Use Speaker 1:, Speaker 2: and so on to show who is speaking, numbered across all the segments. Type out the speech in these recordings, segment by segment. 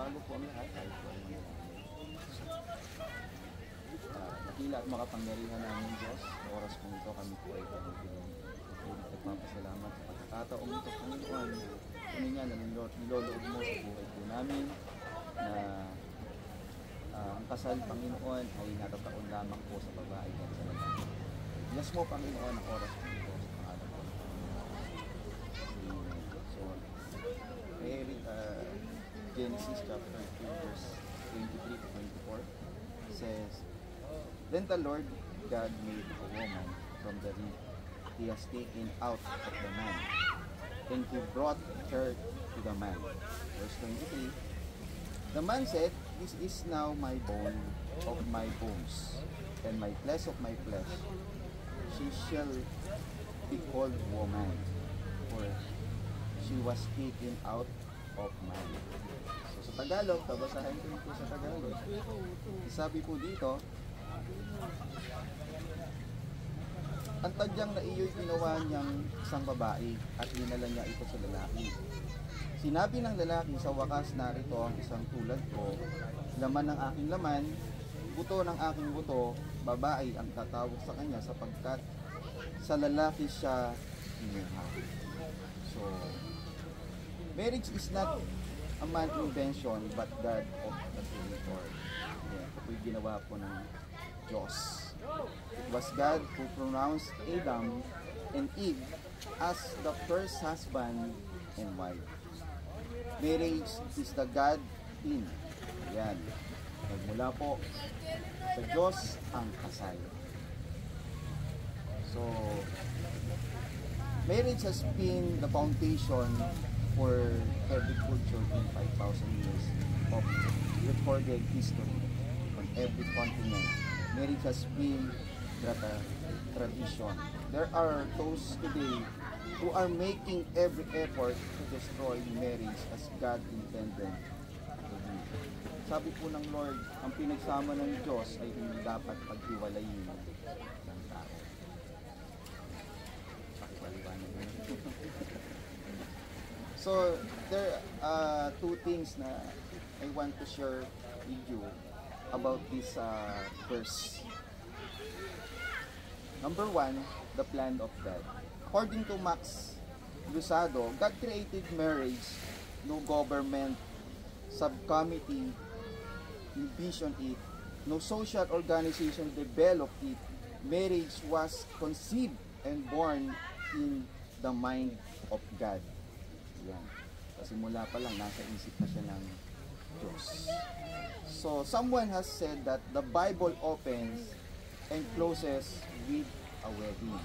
Speaker 1: bago po ang lahat, tayo po ay manalangin. Dakila at makapangyarihan namin Diyos, sa oras po ito kami po ay pagpapilin. Nagpapasalamat sa pagkakataong ito, Panginoon, kami nga na niloloob mo sa buhay po namin na ang kasal, Panginoon, ay natataon lamang po sa babae at sa lalaki. Bless mo, Panginoon, ang oras po ito sa pangalan po. So, Genesis chapter 2 verse 23 to 24 says, Then the Lord God made a woman from the rib he has taken out of the man, and he brought her to the man. Verse 23, the man said, This is now my bone of my bones, and my flesh of my flesh. She shall be called woman, for she was taken out of man. So sa Tagalog, babasahin ko po sa Tagalog. Sabi po dito, ang tadyang na iyo'y ginawa niyang isang babae at dinala niya ito sa lalaki. Sinabi ng lalaki, sa wakas narito ang isang tulad ko, laman ng aking laman, buto ng aking buto, babae ang tatawag sa kanya sapagkat sa lalaki siya kinuha. So, marriage is not a man's invention but God of the Creator. Ito po'y ginawa po ng Diyos. It was God who pronounced Adam and Eve as the first husband and wife. Marriage is the God team. Ayan. Nagmula po sa Diyos ang kasal. So, marriage has been the foundation for every culture in 5,000 years of recorded history on every continent. Marriage has been the tradition. There are those today who are making every effort to destroy marriage as God intended to do. Sabi po ng Lord, ang pinagsama ng Diyos ay hindi dapat paghiwalayin ng tao. Pakipaliwanag na. So, there are two things na I want to share with you about this verse. Number one, the plan of God. According to Max Lucado, God created marriage, no government subcommittee envisioned it, no social organization developed it. Marriage was conceived and born in the mind of God. Yan. Kasi mula pa lang, nasa isip na siya ng Diyos. So, someone has said that the Bible opens and closes with a wedding.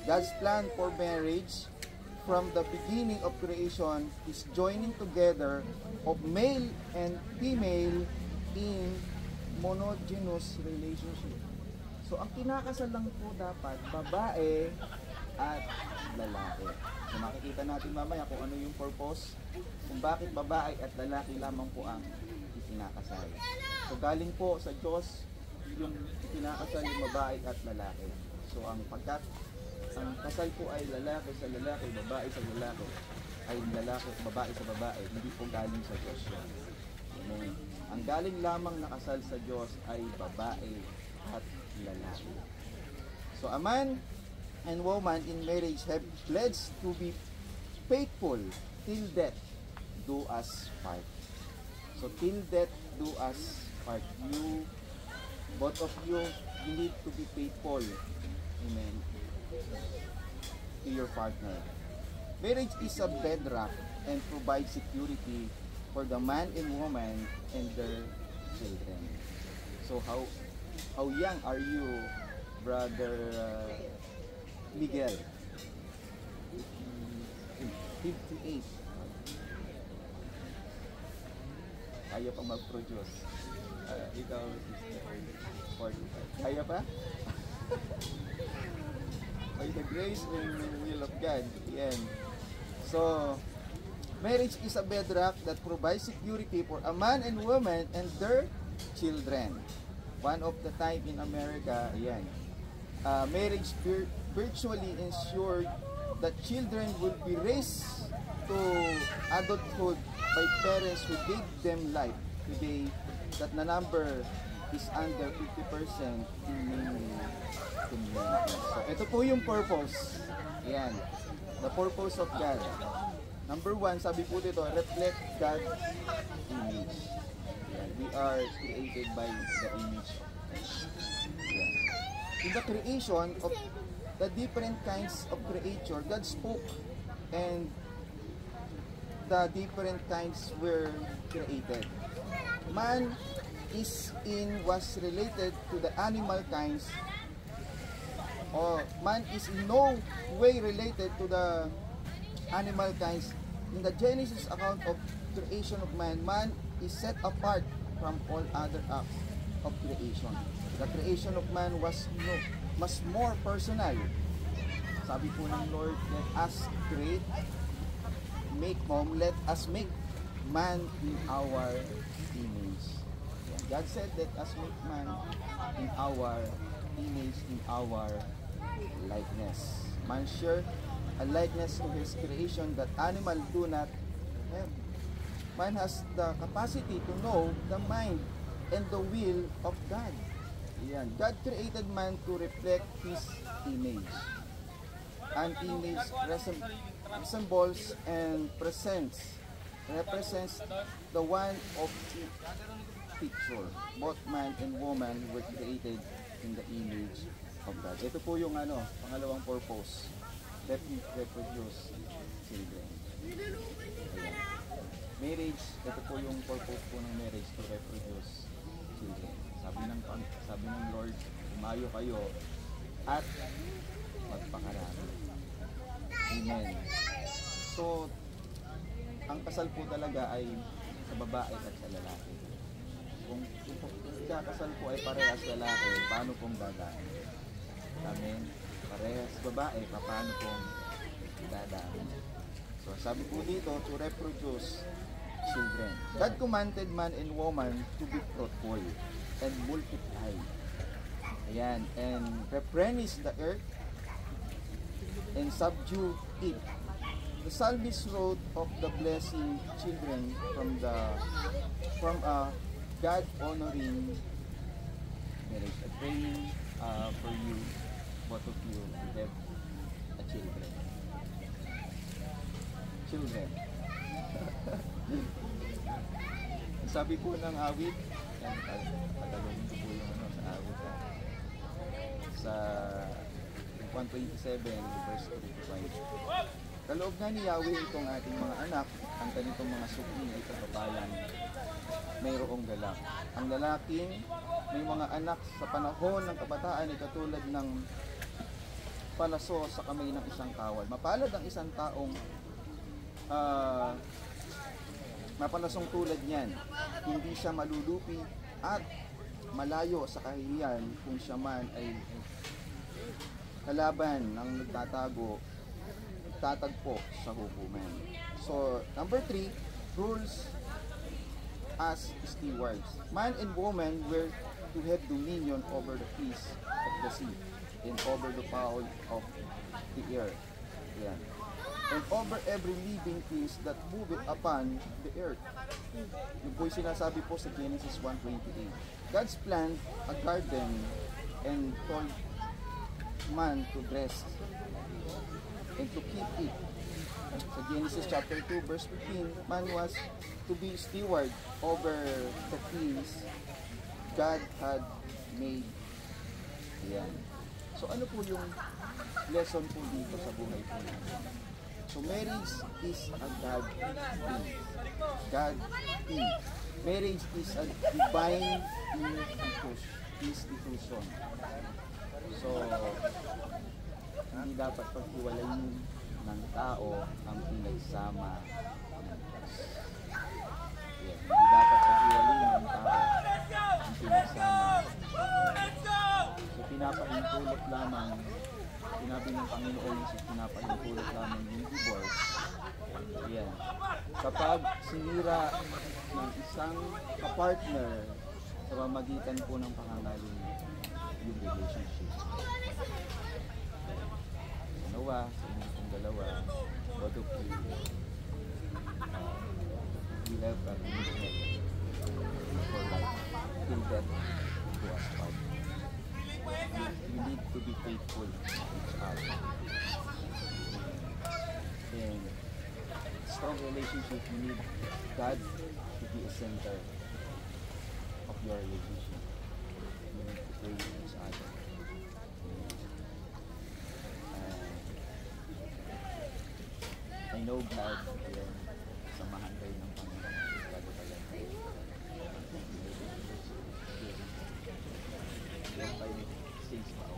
Speaker 1: God's plan for marriage from the beginning of creation is joining together of male and female in monogamous relationship. So, ang kinakasal lang po dapat babae at lalaki. So, makikita natin mamaya kung ano yung purpose, kung bakit babae at lalaki lamang po ang itinakasal. So, galing po sa Diyos yung itinakasal yung babae at lalaki. So, ang kasal po ay lalaki sa lalaki, babae sa lalaki, ay lalaki, babae sa babae, hindi po galing sa Diyos yun. Amen. Ang galing lamang na kasal sa Diyos ay babae at lalaki. So, a man and woman in marriage have pledged to be faithful till death do us part. So, till death do us part. You, both of you need to be faithful. Amen. To your partner. Marriage is a bedrock and provides security for the man and woman and their children. So how young are you, Brother Miguel? 58. Kaya pa mag-produce. Ikaw, 45. Kaya pa? By the grace and will of God. Yan. So, marriage is a bedrock that provides security for a man and woman and their children. One of the time in America, yan. Marriage virtually ensured that children will be raised to adulthood by parents who gave them life today, that the number is under 50% in many communities. So, ito po yung purpose. Ayan. The purpose of God. Number one, sabi po dito, reflect God's image. Ayan. We are created by the image of God. Ayan. In the creation of the different kinds of creature, God spoke, and the different kinds were created. Man was related to the animal kinds, or man is in no way related to the animal kinds. In the Genesis account of creation of man, man is set apart from all other acts of creation. The creation of man was more personal. Sabi po ng Lord, let us let us make man in our image. God said, let us make man in our image, in our likeness. Man share a likeness to his creation that animal do not have. Man has the capacity to know the mind and the will of God. Yan. God created man to reflect his image. An image resembles and represents the one of the picture. Both man and woman were created in the image of God. Ito po yung pangalawang purpose. Reproduce children. Ayan. Marriage, ito po yung purpose po ng marriage, to reproduce children. Sabi ng Lord, umayo kayo at magpakarami. Amen. So, ang kasal po talaga ay sa babae at sa lalaki. Kung ikakasal po ay parehas lalaki, paano pong dadaan? Amen. Parehas babae, paano pong dadaan? So, sabi po dito, to reproduce children. God commanded man and woman to be fruitful and multiply. Ayan. And replenish the earth and subdue it. The psalmist wrote of the blessing children from a God-honoring marriage. I'm praying for you, both of you, to have a children. Sabi po ng awit, tagalogin ko po yung sa awit, sa 127 verse 35. Kaloob nga ni Yahweh itong ating mga anak, ang ganitong mga suki ay kababayan, mayroong galak. Ang lalaking may mga anak sa panahon ng kabataan ay katulad ng palaso sa kamay ng isang kawal. Mapalad ang isang taong mapalasong tulad niyan. Hindi siya malulupi at malayo sa kahihiyan kung siya man ay kalaban ng nagtatagpo sa hukuman. So, number 3, rules as stewards. Man and woman were to have dominion over the fish of the sea and over the fowl of the air. Yan. And over every living thing that moveth upon the earth. Yung po'y sinasabi po sa Genesis 1:28. God's planned a garden and told man to dress and to keep it. Sa Genesis chapter 2 verse 15, man was to be steward over the things God had made. Yan. So ano po yung lesson po dito sa buhay po natin? So marriage is a God thing. God thing. Marriage is a divine institution. So hindi dapat paghiwalayin ng tao ang pinagsama ng Diyos. Yeah, hindi dapat paghiwalayin ng tao ang pinagsama. So pinapahintulot lamang, sinabi ng Panginoon, pinapahintulot lamang yung divorce. Yan. Kapag sinira ng isang kapartner sa pamamagitan po ng pangangaling yung relationship. Sa inyong dalawa, both of you, death do us part. We need to be faithful to each other. In strong relationship, you need God to be a center of your relationship. You need to pray with each other. I know God, ayun, samahan kayo ng Panginoon. Bago talaga. Ayun tayo, stage pa ako.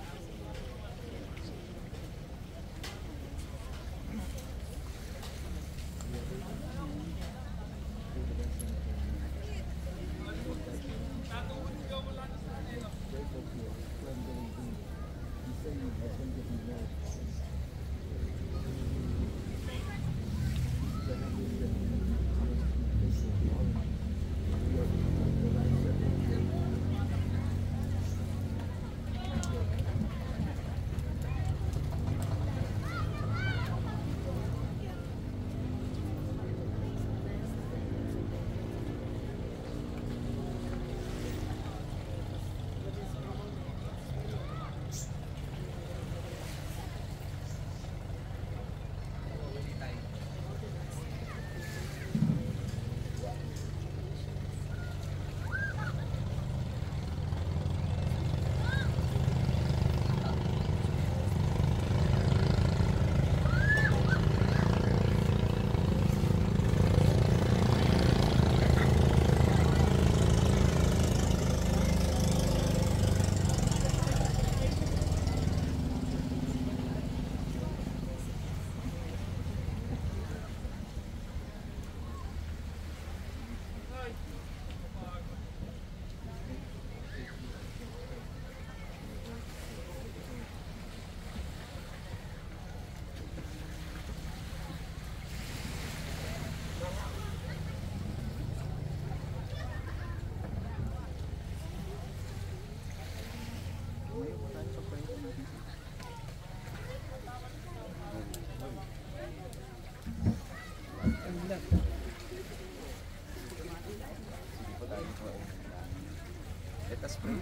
Speaker 1: Let us pray.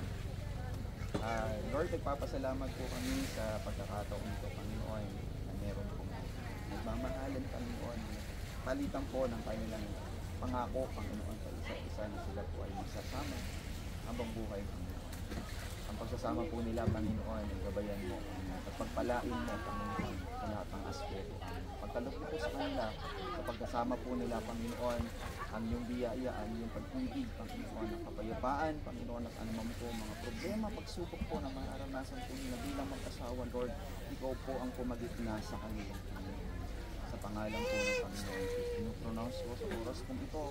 Speaker 1: Lord, nagpapasalamat po kami sa pagkakataon ito, Panginoon, na meron po nagmamahalan, Panginoon, palitan po ng kanilang pangako, Panginoon, sa isa-isa na sila po ay magsasama habang buhay, Panginoon. Ang pagsasama po nila, Panginoon, ay gabayan mo, at pagpalain mo, Panginoon, sa lahat ng aspeto. Pagkaloob po sa kanila, sa pagkasama po nila, Panginoon, ang iyong biyaya, ang iyong pag-ibig, Panginoon, ang kapayapaan, Panginoon, at anumang po mga problema, pagsubok po na mararanasan po nila bilang mag-asawa, Lord, ikaw po ang pumagitna sa kanila, Panginoon. Sa pangalan po ng Panginoon, pinupronounce ko sa oras kong ito,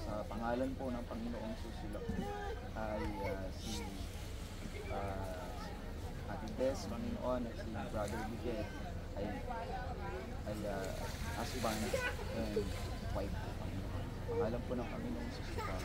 Speaker 1: sa pangalan po ng Panginoong susulak, ay si Ate Des, Panginoon, at si Brother Miguel, ay husband and wife po, Panginoon. Pangalan po ng Panginoong susulak.